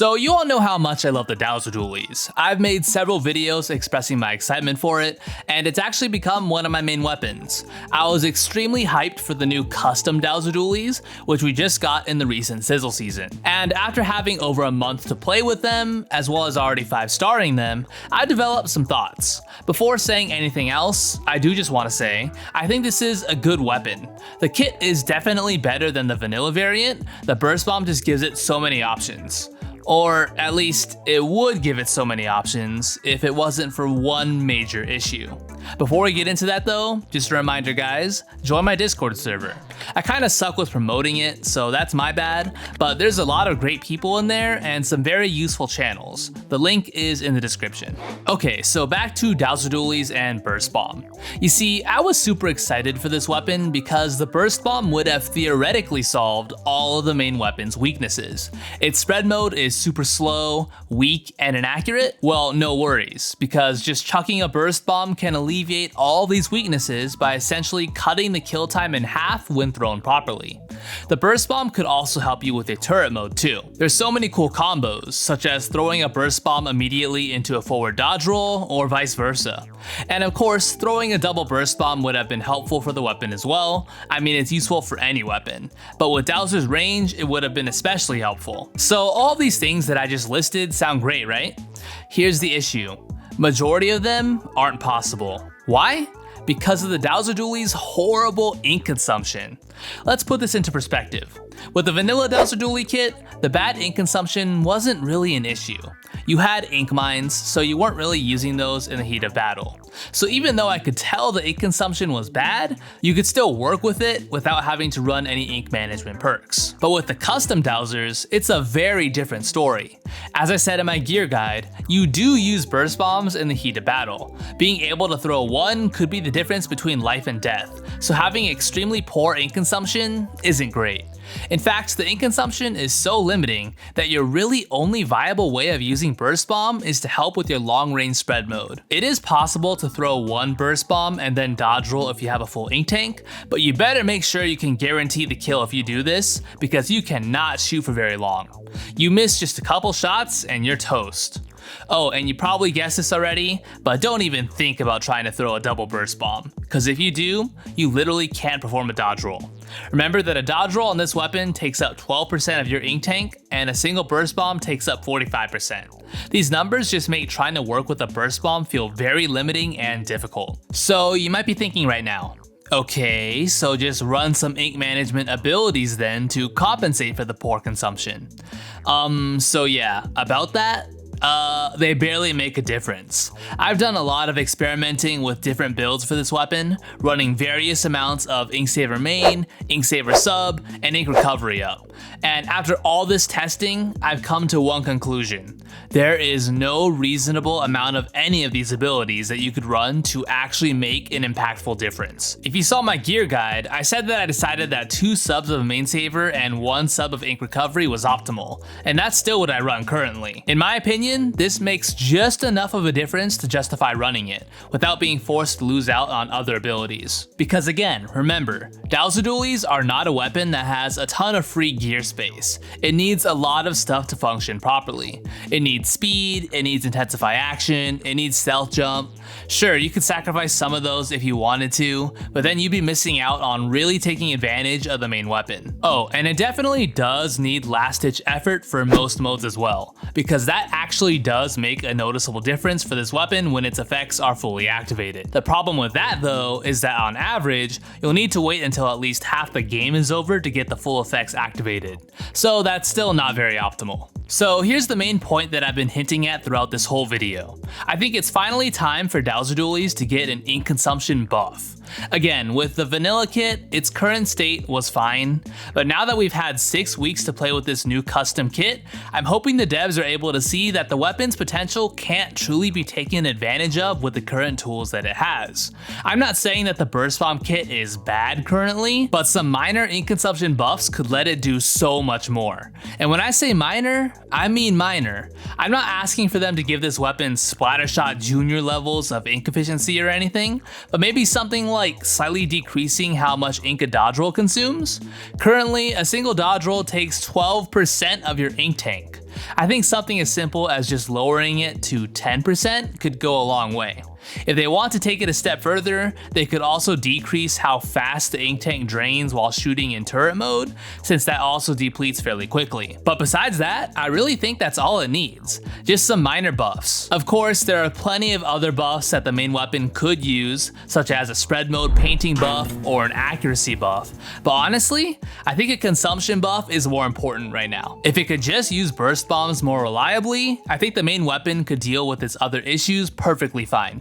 So you all know how much I love the Douser Dualies. I've made several videos expressing my excitement for it, and it's actually become one of my main weapons. I was extremely hyped for the new custom Douser Dualies, which we just got in the recent Sizzle season. And after having over a month to play with them, as well as already 5-starring them, I developed some thoughts. Before saying anything else, I do just want to say, I think this is a good weapon. The kit is definitely better than the vanilla variant. The burst bomb just gives it so many options. Or at least it would give it so many options if it wasn't for one major issue. Before we get into that though, just a reminder guys, join my Discord server. I kinda suck with promoting it, so that's my bad, but there's a lot of great people in there and some very useful channels. The link is in the description. Okay, so back to Douser Dualies and Burst Bomb. You see, I was super excited for this weapon because the Burst Bomb would have theoretically solved all of the main weapon's weaknesses. Its spread mode is super slow, weak, and inaccurate. Well, no worries, because just chucking a Burst Bomb can alleviate all these weaknesses by essentially cutting the kill time in half when thrown properly. The Burst Bomb could also help you with a turret mode too. There's so many cool combos, such as throwing a Burst Bomb immediately into a forward dodge roll, or vice versa. And of course, throwing a double Burst Bomb would have been helpful for the weapon as well. I mean, it's useful for any weapon, but with Douser's range, it would have been especially helpful. So all these things that I just listed sound great, right? Here's the issue. Majority of them aren't possible. Why? Because of the Douser Dualies' horrible ink consumption. Let's put this into perspective. With the vanilla Douser Dualie kit, the bad ink consumption wasn't really an issue. You had ink mines, so you weren't really using those in the heat of battle. So even though I could tell the ink consumption was bad, you could still work with it without having to run any ink management perks. But with the custom Dousers, it's a very different story. As I said in my gear guide, you do use burst bombs in the heat of battle. Being able to throw one could be the difference between life and death, so having extremely poor ink consumption isn't great. In fact, the ink consumption is so limiting that your really only viable way of using Burst Bomb is to help with your long range spread mode. It is possible to throw one Burst Bomb and then dodge roll if you have a full ink tank, but you better make sure you can guarantee the kill if you do this, because you cannot shoot for very long. You miss just a couple shots and you're toast. Oh, and you probably guessed this already, but don't even think about trying to throw a double Burst Bomb, because if you do, you literally can't perform a dodge roll. Remember that a dodge roll on this weapon takes up 12% of your ink tank, and a single Burst Bomb takes up 45%. These numbers just make trying to work with a Burst Bomb feel very limiting and difficult. So you might be thinking right now, okay, so just run some ink management abilities then to compensate for the poor consumption. So yeah, about that, they barely make a difference. I've done a lot of experimenting with different builds for this weapon, running various amounts of Ink Saver main, Ink Saver sub, and Ink Recovery up. And after all this testing, I've come to one conclusion. There is no reasonable amount of any of these abilities that you could run to actually make an impactful difference. If you saw my gear guide, I said that I decided that 2 subs of main saver and 1 sub of Ink Recovery was optimal, and that's still what I run currently. In my opinion, this makes just enough of a difference to justify running it, without being forced to lose out on other abilities. Because again, remember, Douser Dualies are not a weapon that has a ton of free gear space. It needs a lot of stuff to function properly. It needs speed, it needs intensify action, it needs stealth jump. Sure, you could sacrifice some of those if you wanted to, but then you'd be missing out on really taking advantage of the main weapon. Oh, and it definitely does need last ditch effort for most modes as well, because that actually does make a noticeable difference for this weapon when its effects are fully activated. The problem with that though is that on average, you'll need to wait until at least half the game is over to get the full effects activated. So that's still not very optimal. So here's the main point that I've been hinting at throughout this whole video. I think it's finally time for Douser Dualies to get an ink consumption buff. Again, with the vanilla kit, its current state was fine, but now that we've had 6 weeks to play with this new custom kit, I'm hoping the devs are able to see that the weapon's potential can't truly be taken advantage of with the current tools that it has. I'm not saying that the Burst Bomb kit is bad currently, but some minor ink consumption buffs could let it do so much more. And when I say minor, I mean minor. I'm not asking for them to give this weapon Splattershot Junior levels of ink efficiency or anything, but maybe something like slightly decreasing how much ink a dodge roll consumes. Currently, a single dodge roll takes 12% of your ink tank. I think something as simple as just lowering it to 10% could go a long way. If they want to take it a step further, they could also decrease how fast the ink tank drains while shooting in turret mode, since that also depletes fairly quickly. But besides that, I really think that's all it needs. Just some minor buffs. Of course, there are plenty of other buffs that the main weapon could use, such as a spread mode painting buff or an accuracy buff. But honestly, I think a consumption buff is more important right now. If it could just use burst bombs more reliably, I think the main weapon could deal with its other issues perfectly fine.